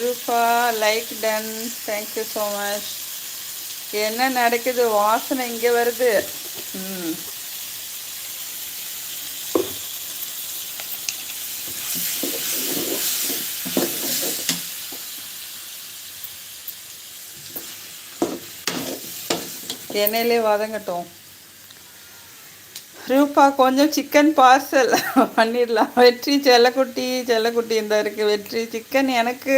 ரூபா லைக் டன். Thank you so much. என்ன நடக்குது? வாசனை இங்கே வருது. ம் எண்ணெயிலே வதங்கட்டும். ரூபா கொஞ்சம் சிக்கன் பார்சல் பண்ணிடலாம். வெற்றி செல்லக்குட்டி, செல்லக்குட்டி இந்த இருக்குது வெற்றி. சிக்கன் எனக்கு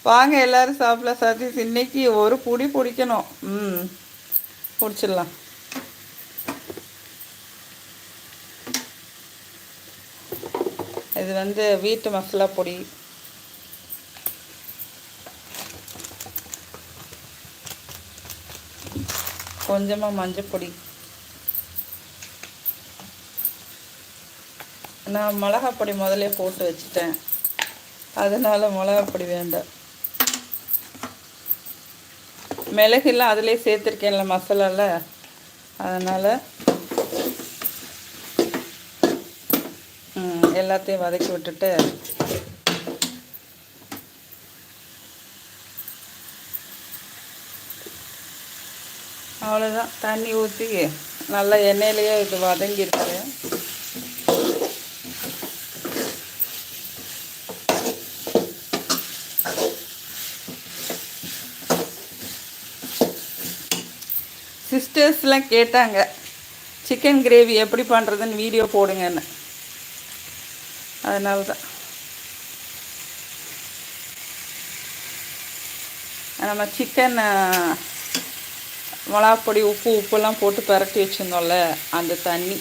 வாங்க எல்லோரும் சாப்பிடலாம். சதீஷ் இன்னைக்கு ஒரு புடி பிடிக்கணும். பிடிச்சிடலாம். இது வந்து வீட்டு மசாலா பொடி. கொஞ்சமாக மஞ்சள் பொடி. நான் மிளகாப்பொடி முதலே போட்டு வச்சுட்டேன், அதனால் மிளகாப்பொடி வேண்டாம். மிளகுலாம் அதிலே சேர்த்துருக்கேன்ல மசாலாவில், அதனால் எல்லாத்தையும் வதக்கி விட்டுட்டு அவ்வளோதான். தண்ணி ஊற்றி நல்லா எண்ணெயிலேயே இது வதங்கிருக்கு. சிஸ்டர்ஸ்லாம் கேட்டாங்க சிக்கன் கிரேவி எப்படி பண்ணுறதுன்னு வீடியோ போடுங்கன்னு, அதனால தான். நம்ம சிக்கன் மிளகாப்பொடி உப்புலாம் போட்டு பரட்டி வச்சுருந்தோம்ல, அந்த தண்ணி.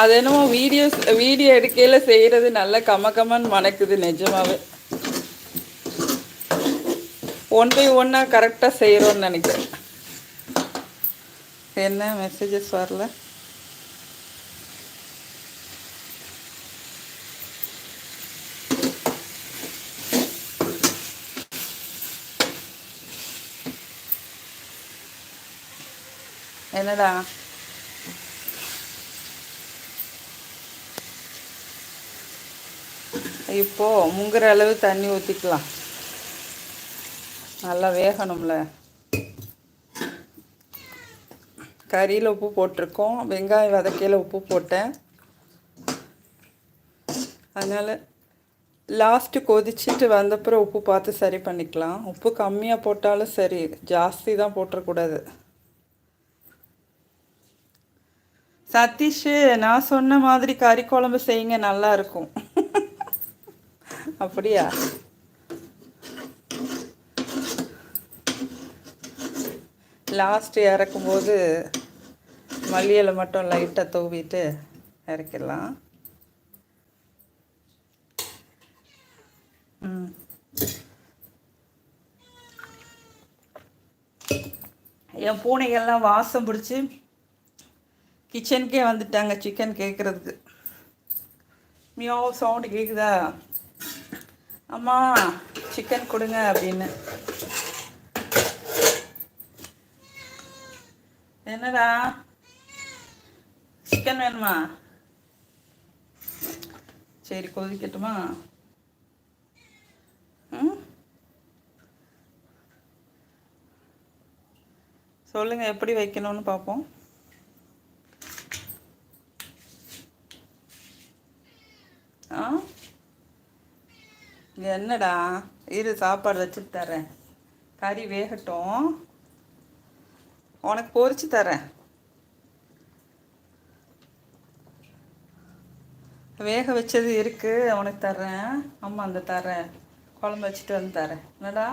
அது என்னமோ வீடியோ எடுக்கையில் செய்கிறது நல்ல கமன்னு மணக்குது நிஜமாவே. 1 by 1 கரெக்டாக செய்கிறோன்னு நினைக்கிறேன். என்ன மெசேஜஸ் வரல? என்னடா? இப்போது முங்குற அளவு தண்ணி ஊற்றிக்கலாம். நல்லா வேகணும்ல. கறியில் உப்பு போட்டிருக்கோம், வெங்காயம் வதக்கையில் உப்பு போட்டேன். அதனால் லாஸ்ட்டு கொதிச்சுட்டு வந்தப்புறம் உப்பு பார்த்து சரி பண்ணிக்கலாம். உப்பு கம்மியாக போட்டாலும் சரி, ஜாஸ்தி தான் போட்டுறக்கூடாது. சதீஷ், நான் சொன்ன மாதிரி கறி குழம்பு செய்யுங்க, நல்லா இருக்கும். அப்படியா? லாஸ்ட் இறக்கும்போது மல்லியலை மட்டும் லைட்டாக தூவிட்டு இறக்கிடலாம். என் பூனைகள்லாம் வாசம் பிடிச்சி கிச்சனுக்கே வந்துட்டாங்க சிக்கன் கேட்குறதுக்கு. மியாவ் சவுண்டு கேட்குதா? அம்மா சிக்கன் கொடுங்க அப்படின்னு. என்னடா சிக்கன் வேணுமா? சரி கொதிக்கட்டுமா? சொல்லுங்கள் எப்படி வைக்கணும்னு பார்ப்போம். என்னடா இரு, சாப்பாடு வச்சுட்டு தரேன். கறி வேகட்டும், உனக்கு பொரிச்சு தரேன். வேக வச்சது இருக்குது, உனக்கு தர்றேன். அம்மா அந்த தரேன், குழம்பு வச்சுட்டு வந்து தரேன். என்னடா?